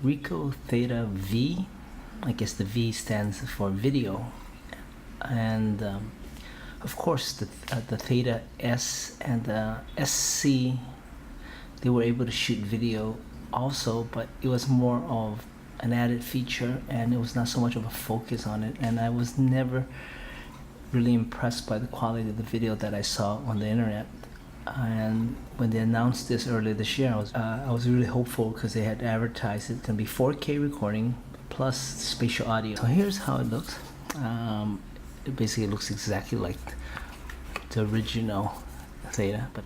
Ricoh Theta V. I guess the V stands for video, and of course the Theta S and the SC, they were able to shoot video also, but it was more of an added feature and it was not so much of a focus on it, and I was never really impressed by the quality of the video that I saw on the internet. And when they announced this earlier this year, I was really hopeful because they had advertised it's gonna be 4K recording plus spatial audio. So here's how it looks. It basically looks exactly like the original Theta, but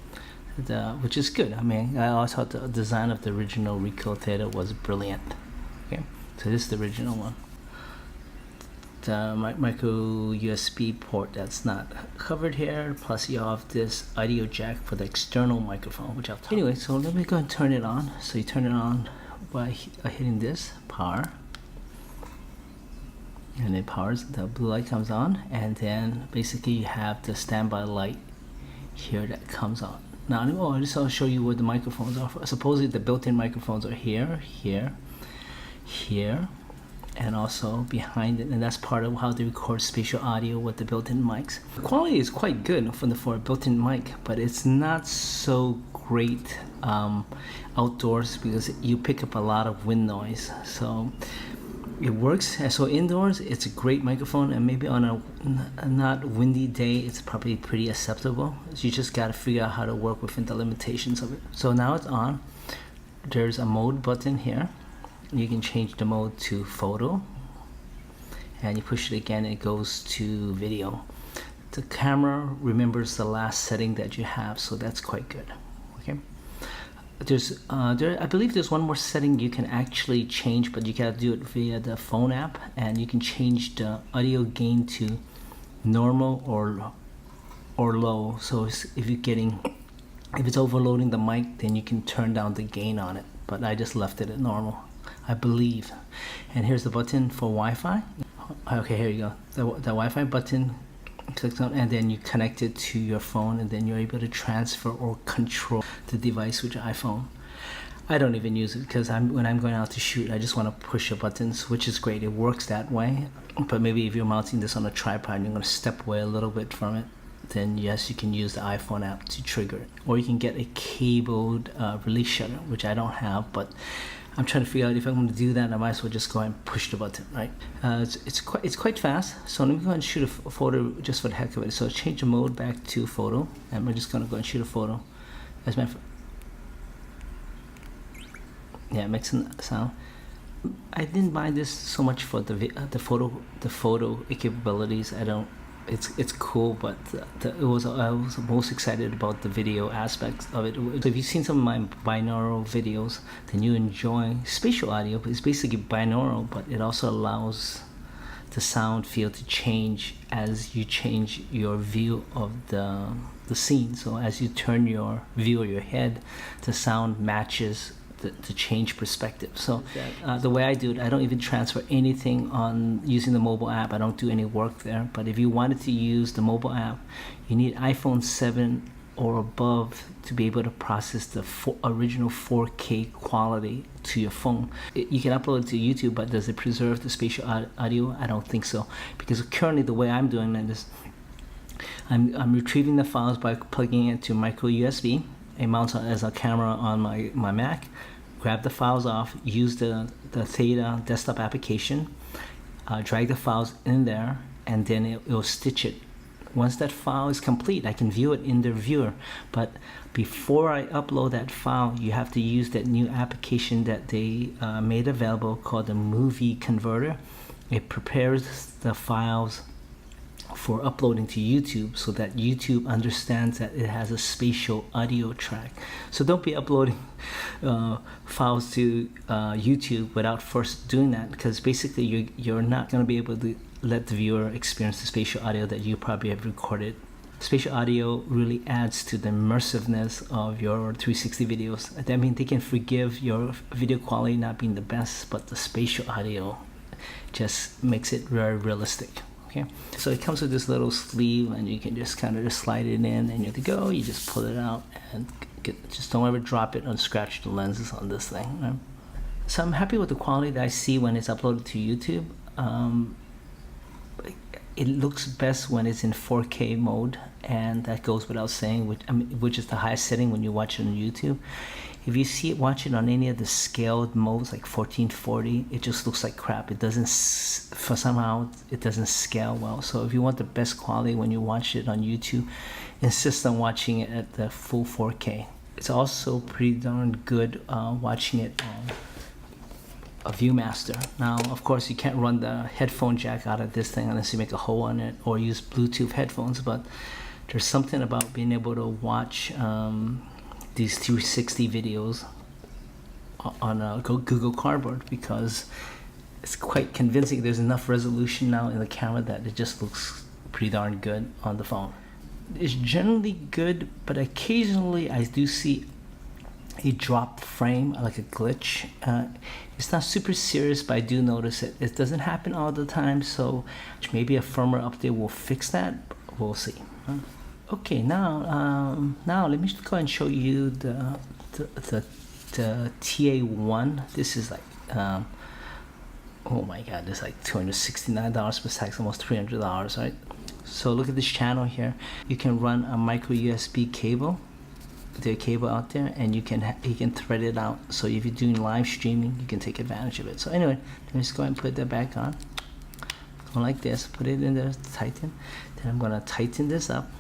which is good. I mean, I always thought the design of the original Ricoh Theta was brilliant. Okay, so this is the original one. The micro USB port that's not covered here, plus you have this audio jack for the external microphone, which I'll talk. Anyway, so let me go and turn it on. So you turn it on by hitting this power, and it powers, the blue light comes on, and then basically you have the standby light here that comes on. Now I'll show you where the microphones are. Supposedly the built-in microphones are here, and also behind it, and that's part of how they record spatial audio with the built-in mics. The quality is quite good for a built-in mic, but it's not so great outdoors because you pick up a lot of wind noise. So it works. So indoors, it's a great microphone, and maybe on a not windy day, it's probably pretty acceptable. You just got to figure out how to work within the limitations of it. So now it's on. There's a mode button here. You can change the mode to photo, and you push it again, it goes to video. The camera remembers the last setting that you have, so that's quite good. Okay. I believe there's one more setting you can actually change, but you gotta do it via the phone app, and you can change the audio gain to normal or low. So if it's overloading the mic, then you can turn down the gain on it. But I just left it at normal, I believe. And here's the button for Wi-Fi. Okay, here you go. The Wi-Fi button, clicks on, and then you connect it to your phone, and then you're able to transfer or control the device with your iPhone. I don't even use it because when I'm going out to shoot, I just want to push the buttons, which is great. It works that way. But maybe if you're mounting this on a tripod and you're going to step away a little bit from it, then yes, you can use the iPhone app to trigger it. Or you can get a cabled release shutter, which I don't have, but I'm trying to figure out if I'm going to do that. I might as well just go and push the button, right? It's quite fast. So let me go and shoot a photo just for the heck of it. So change the mode back to photo, and we're just going to go and shoot a photo. That's my yeah, it makes a sound. I didn't buy this so much for the photo capabilities. It's cool, but I was most excited about the video aspects of it. So if you've seen some of my binaural videos, then you enjoy spatial audio. It's basically binaural, but it also allows the sound field to change as you change your view of the scene. So as you turn your view of your head, the sound matches to change perspective. So the way I do it, I don't even transfer anything on using the mobile app. I don't do any work there. But if you wanted to use the mobile app, you need iPhone 7 or above to be able to process the original 4K quality to your phone. You can upload it to YouTube, but does it preserve the spatial audio? I don't think so, because currently the way I'm doing it is I'm retrieving the files by plugging it to micro USB. It mounts as a camera on my Mac. Grab the files off, use the Theta desktop application, drag the files in there, and then it will stitch it. Once that file is complete, I can view it in the viewer. But before I upload that file, you have to use that new application that they made available called the Movie Converter. It prepares the files for uploading to YouTube so that YouTube understands that it has a spatial audio track. So don't be uploading files to YouTube without first doing that, because basically you're not going to be able to let the viewer experience the spatial audio that you probably have recorded. Spatial audio really adds to the immersiveness of your 360 videos. I mean, they can forgive your video quality not being the best, but the spatial audio just makes it very realistic. Okay, so it comes with this little sleeve, and you can just kind of just slide it in, and you're to go. You just pull it out, and just don't ever drop it and scratch the lenses on this thing. Right? So I'm happy with the quality that I see when it's uploaded to YouTube. It looks best when it's in 4K mode, and that goes without saying, which is the highest setting when you watch it on YouTube. If you watch it on any of the scaled modes like 1440, it just looks like crap. It doesn't, for somehow it doesn't scale well. So if you want the best quality when you watch it on YouTube, insist on watching it at the full 4K. It's also pretty darn good watching it on a Viewmaster. Now, of course, you can't run the headphone jack out of this thing unless you make a hole in it or use Bluetooth headphones, but there's something about being able to watch these 360 videos on a Google Cardboard, because it's quite convincing. There's enough resolution now in the camera that it just looks pretty darn good on the phone. It's generally good, but occasionally I do see a dropped frame, like a glitch. It's not super serious, but I do notice it. It doesn't happen all the time, so maybe a firmware update will fix that. We'll see. Okay, now let me just go ahead and show you the TA1. This is like oh my god, this is like $269 plus tax, almost $300, right? So look at this channel here. You can run a micro USB cable, the cable out there, and you can thread it out. So if you're doing live streaming, you can take advantage of it. So anyway, let me just go ahead and put that back on. Go like this, put it in there, tighten. Then I'm gonna tighten this up.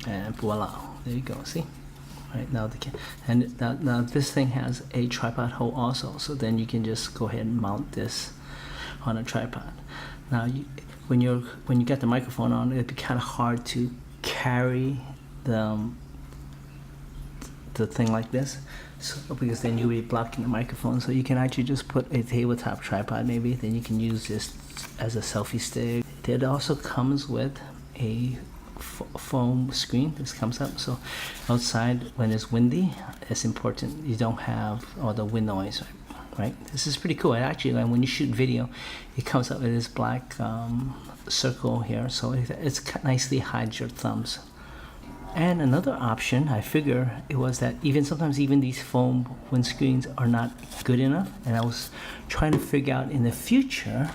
And voila, there you go. See, right now now this thing has a tripod hole also, so then you can just go ahead and mount this on a tripod. Now when you get the microphone on, it'd be kind of hard to carry the thing like this, so because then you'll be blocking the microphone. So you can actually just put a tabletop tripod maybe, then you can use this as a selfie stick. It also comes with a foam screen. This comes up, so outside when it's windy, it's important you don't have all the wind noise, right? This is pretty cool. Actually, when you shoot video, it comes up with this black circle here, so it nicely hides your thumbs. And another option, I figure, it was that sometimes these foam windscreens are not good enough, and I was trying to figure out in the future.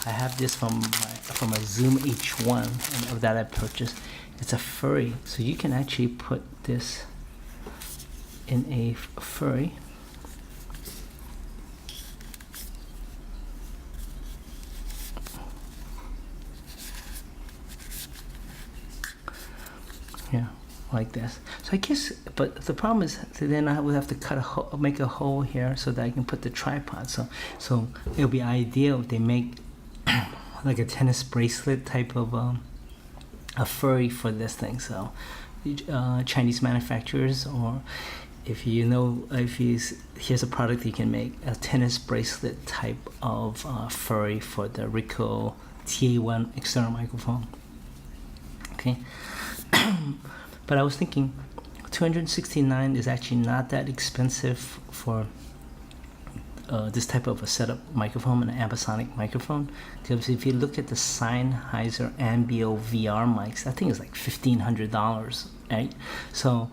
I have this from a Zoom H1 that I purchased. It's a furry, so you can actually put this in a furry. Yeah, like this. So I guess, but the problem is then I would have to make a hole here so that I can put the tripod. So it'll be ideal if they make like a tennis bracelet type of a furry for this thing. So Chinese manufacturers, or here's a product you can make, a tennis bracelet type of furry for the Ricoh Theta external microphone. Okay. But I was thinking $269 is actually not that expensive for this type of a setup microphone, an ambisonic microphone. Because if you look at the Sennheiser Ambio VR mics, that thing is like $1,500, right? So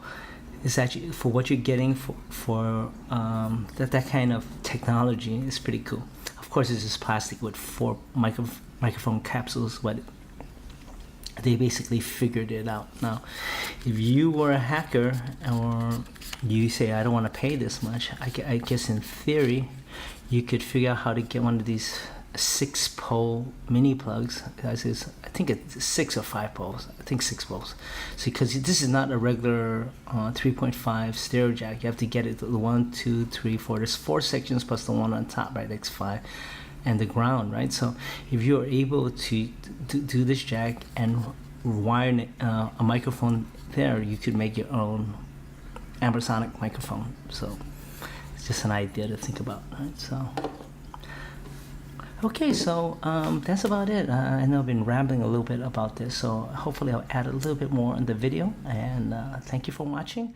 it's actually, for what you're getting for that kind of technology, is pretty cool. Of course, it's just plastic with 4 microphone capsules, but they basically figured it out. Now, if you were a hacker or you say, I don't want to pay this much, I guess in theory, you could figure out how to get one of these 6-pole mini plugs. I think it's 6 or 5 poles. I think 6 poles. So because this is not a regular 3.5 stereo jack, you have to get it to the 1, 2, 3, 4. There's 4 sections plus the one on top, right? That's 5. And the ground, right? So if you're able to do this jack and wire a microphone there, you could make your own ambisonic microphone. So it's just an idea to think about, right? So okay, so that's about it. I know I've been rambling a little bit about this, so hopefully I'll add a little bit more in the video, and thank you for watching.